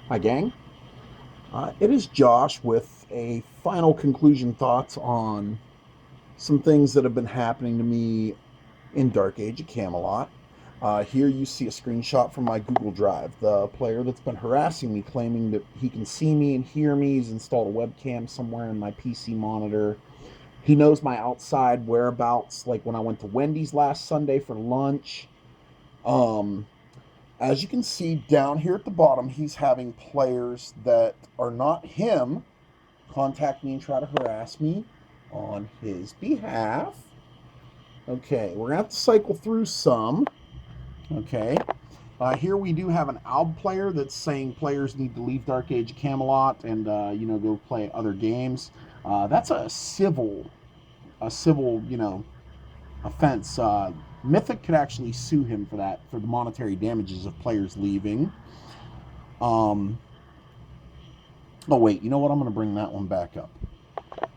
Hi, gang. It is Josh with a final conclusion thoughts on some things that have been happening to me in Dark Age of Camelot. Here you see a screenshot from my Google Drive. The player that's been harassing me, claiming that he can see me and hear me, he's installed a webcam somewhere in my PC monitor. He knows my outside whereabouts, like when I went to Wendy's last Sunday for lunch. Um, as you can see down here at the bottom, he's having players that are not him contact me and try to harass me on his behalf. Okay, we're gonna have to cycle through some. Okay, here we do have an ALB player that's saying players need to leave Dark Age of Camelot and go play other games. That's a civil offense. Mythic could actually sue him for that, for the monetary damages of players leaving. Um, oh wait, you know what? I'm going to bring that one back up.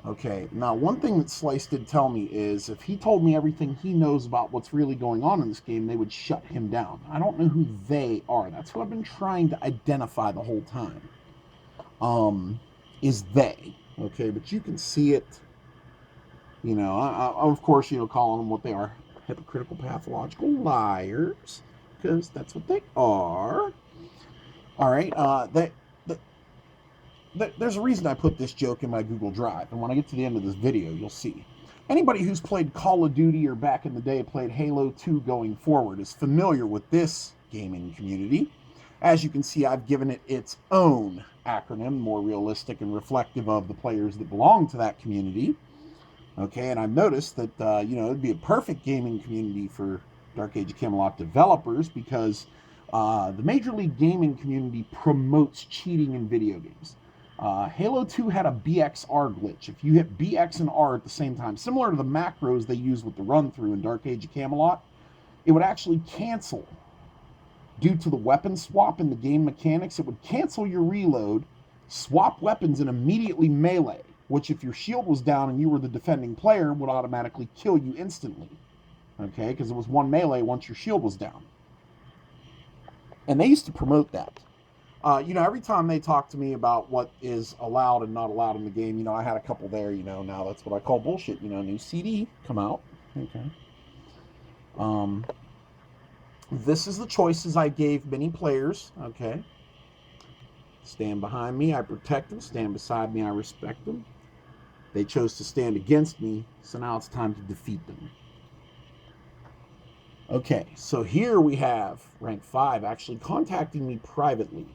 Okay, now one thing that Slice did tell me is if he told me everything he knows about what's really going on in this game, they would shut him down. I don't know who they are. That's who I've been trying to identify the whole time. Is they. Okay, but you can see it. Of course, calling them what they are, hypocritical, pathological liars, because that's what they are. All right, there's a reason I put this joke in my Google Drive, and when I get to the end of this video, you'll see. Anybody who's played Call of Duty or back in the day played Halo 2 going forward is familiar with this gaming community. As you can see, I've given it its own acronym, more realistic and reflective of the players that belong to that community. Okay, and I've noticed that, it'd be a perfect gaming community for Dark Age of Camelot developers because the Major League Gaming community promotes cheating in video games. Halo 2 had a BXR glitch. If you hit BX and R at the same time, similar to the macros they use with the run through in Dark Age of Camelot, it would actually cancel. Due to the weapon swap in the game mechanics, it would cancel your reload, swap weapons, and immediately melee, which if your shield was down and you were the defending player, would automatically kill you instantly. Okay, because it was one melee once your shield was down. And they used to promote that. Every time they talk to me about what is allowed and not allowed in the game, I had a couple there, now that's what I call bullshit. New CD come out. Okay. Um, this is the choices I gave many players. Okay. Stand behind me, I protect them. Stand beside me, I respect them. They chose to stand against me, so now it's time to defeat them. Okay, so here we have rank 5 actually contacting me privately.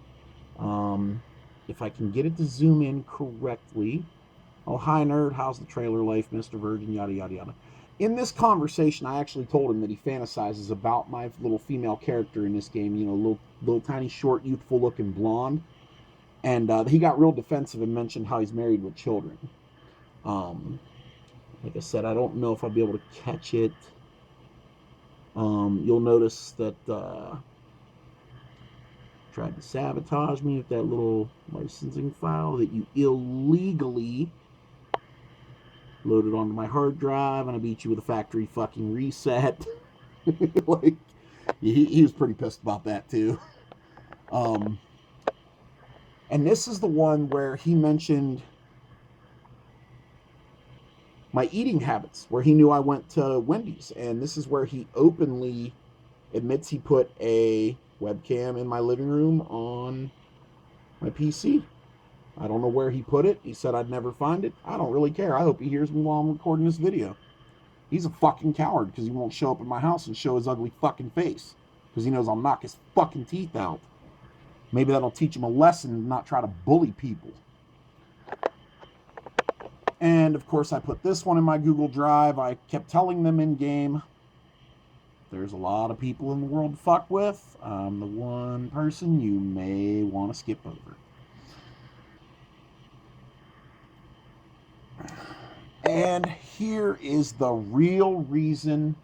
If I can get it to zoom in correctly. Oh, hi, nerd. How's the trailer life, Mr. Virgin? Yada, yada, yada. In this conversation, I actually told him that he fantasizes about my little female character in this game, little tiny, short, youthful looking blonde. And he got real defensive and mentioned how he's married with children. Like I said, I don't know if I'll be able to catch it. You'll notice that tried to sabotage me with that little licensing file that you illegally loaded onto my hard drive, and I beat you with a factory fucking reset. Like, he was pretty pissed about that too. And this is the one where he mentioned my eating habits, where he knew I went to Wendy's, and this is where he openly admits he put a webcam in my living room on my PC. I don't know where he put it. He said I'd never find it. I don't really care. I hope he hears me while I'm recording this video. He's a fucking coward because he won't show up at my house and show his ugly fucking face because he knows I'll knock his fucking teeth out. Maybe that'll teach him a lesson and not try to bully people. And of course, I put this one in my Google Drive. I kept telling them in game, there's a lot of people in the world to fuck with. I'm the one person you may want to skip over. And here is the real reason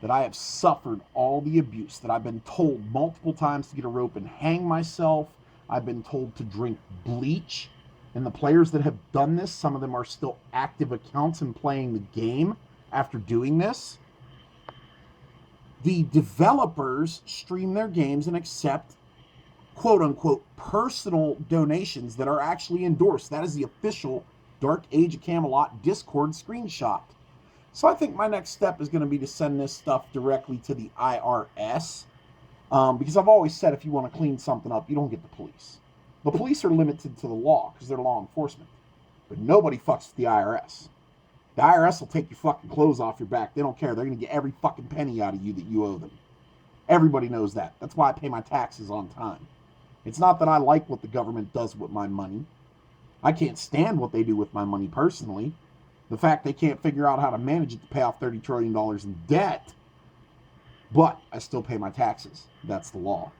that I have suffered all the abuse, that I've been told multiple times to get a rope and hang myself. I've been told to drink bleach. And the players that have done this, some of them are still active accounts and playing the game after doing this. The developers stream their games and accept quote-unquote personal donations that are actually endorsed. That is the official Dark Age of Camelot Discord screenshot. So I think my next step is going to be to send this stuff directly to the IRS, because I've always said if you want to clean something up, you don't get the police. The police are limited to the law because they're law enforcement, but nobody fucks with the IRS. The IRS will take your fucking clothes off your back. They don't care. They're going to get every fucking penny out of you that you owe them. Everybody knows that. That's why I pay my taxes on time. It's not that I like what the government does with my money. I can't stand what they do with my money personally. The fact they can't figure out how to manage it to pay off $30 trillion in debt. But I still pay my taxes. That's the law.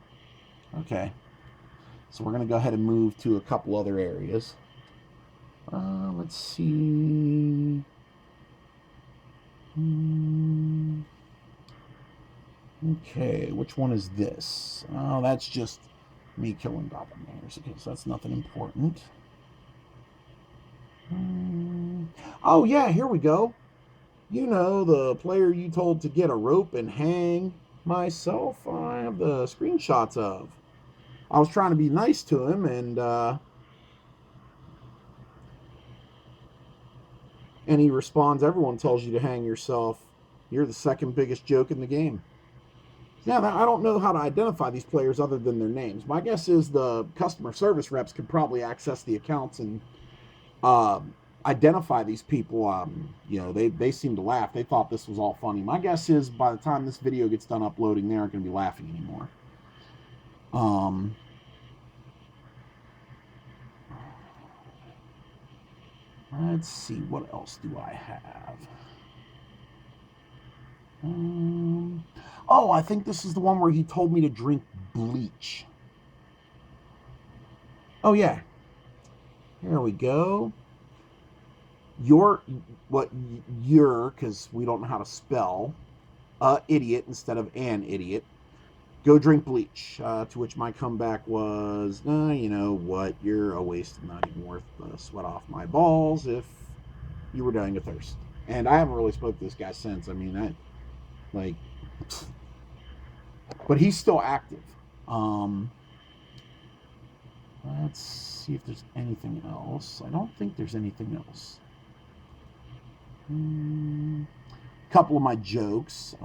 Okay. So we're going to go ahead and move to a couple other areas. Let's see. Okay, which one is this? Oh, that's just me killing doppelgangers. Okay, so that's nothing important. Oh, yeah, here we go. You know, the player you told to get a rope and hang myself, I have the screenshots of. I was trying to be nice to him, and he responds, everyone tells you to hang yourself. You're the second biggest joke in the game. Yeah, I don't know how to identify these players other than their names. My guess is the customer service reps could probably access the accounts and identify these people. You know, they seem to laugh. They thought this was all funny. My guess is by the time this video gets done uploading, they aren't going to be laughing anymore. Let's see, what else do I have? Oh, I think this is the one where he told me to drink bleach. Oh, yeah. Here we go. You're, because we don't know how to spell, idiot instead of an idiot. Go drink bleach. To which my comeback was, you know what, you're a waste, not even worth the sweat off my balls if you were dying of thirst. And I haven't really spoke to this guy since. I mean, but he's still active. Let's see if there's anything else. I don't think there's anything else. Couple of my jokes.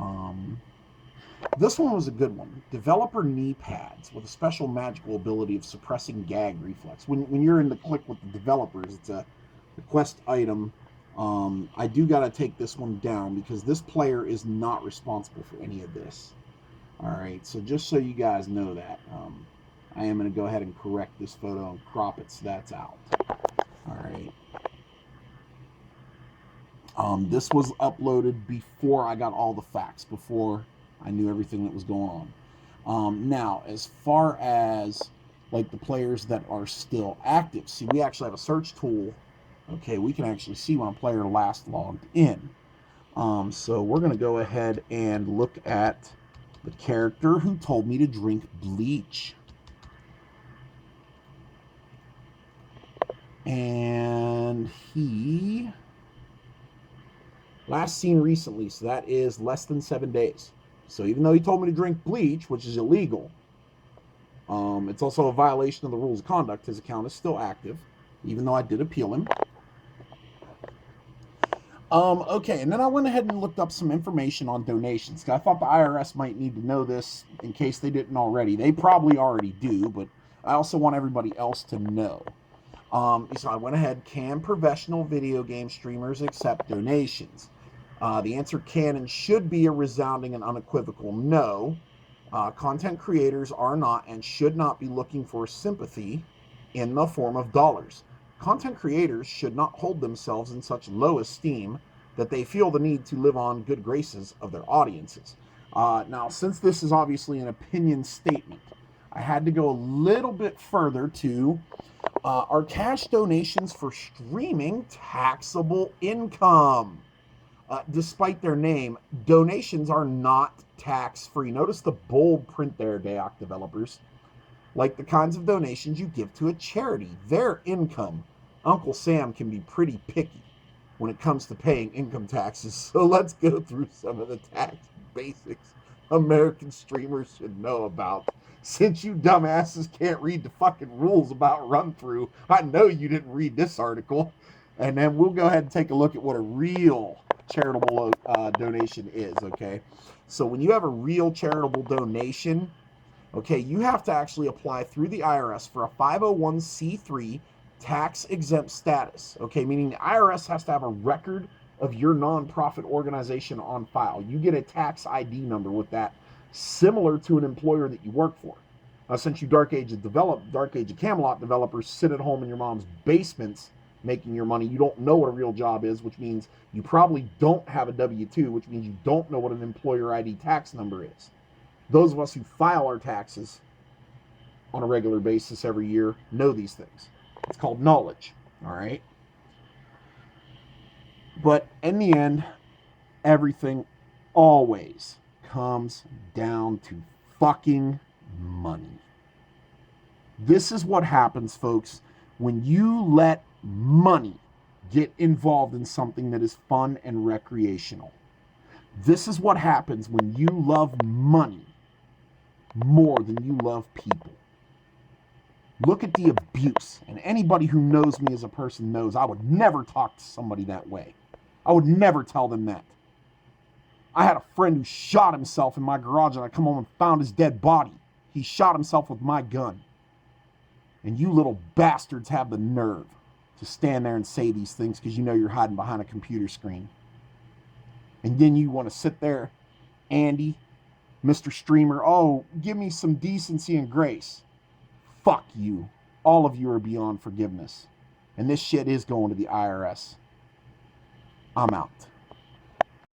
This one was a good one. Developer knee pads with a special magical ability of suppressing gag reflex. When you're in the click with the developers, it's a quest item. I do got to take this one down because this player is not responsible for any of this. Alright, so just so you guys know that, I am going to go ahead and correct this photo and crop it so that's out. Alright. This was uploaded before I got all the facts, before I knew everything that was going on. Now, as far as like the players that are still active, see, we actually have a search tool. Okay, we can actually see when a player last logged in. So we're going to go ahead and look at the character who told me to drink bleach. And he last seen recently, so that is less than 7 days. So even though he told me to drink bleach, which is illegal, it's also a violation of the rules of conduct. His account is still active, even though I did appeal him. Okay, and then I went ahead and looked up some information on donations, because I thought the IRS might need to know this in case they didn't already. They probably already do, but I also want everybody else to know. So I went ahead, can professional video game streamers accept donations? The answer can and should be a resounding and unequivocal no. Content creators are not and should not be looking for sympathy in the form of dollars. Content creators should not hold themselves in such low esteem that they feel the need to live on good graces of their audiences. Now, since this is obviously an opinion statement, I had to go a little bit further to, are cash donations for streaming taxable income? Despite their name, donations are not tax-free. Notice the bold print there, Dayoc developers. Like the kinds of donations you give to a charity, their income. Uncle Sam can be pretty picky when it comes to paying income taxes. So let's go through some of the tax basics American streamers should know about. Since you dumbasses can't read the fucking rules about run through, I know you didn't read this article. And then we'll go ahead and take a look at what a real charitable donation is, okay? So when you have a real charitable donation, okay, you have to actually apply through the IRS for a 501c3 tax exempt status, okay? Meaning the IRS has to have a record of your nonprofit organization on file. You get a tax ID number with that, similar to an employer that you work for. Since you Dark Age of Camelot developers sit at home in your mom's basements making your money, you don't know what a real job is, which means you probably don't have a W-2, which means you don't know what an employer ID tax number is. Those of us who file our taxes on a regular basis every year know these things. It's called knowledge, all right? But in the end, everything always comes down to fucking money. This is what happens, folks, when you let money get involved in something that is fun and recreational. This is what happens when you love money more than you love people. Look at the abuse. And anybody who knows me as a person knows I would never talk to somebody that way. I would never tell them that. I had a friend who shot himself in my garage, and I come home and found his dead body. He shot himself with my gun. And you little bastards have the nerve to stand there and say these things because you know you're hiding behind a computer screen. And then you want to sit there, Andy, Mr. Streamer, oh, give me some decency and grace. Fuck you. All of you are beyond forgiveness. And this shit is going to the IRS. I'm out.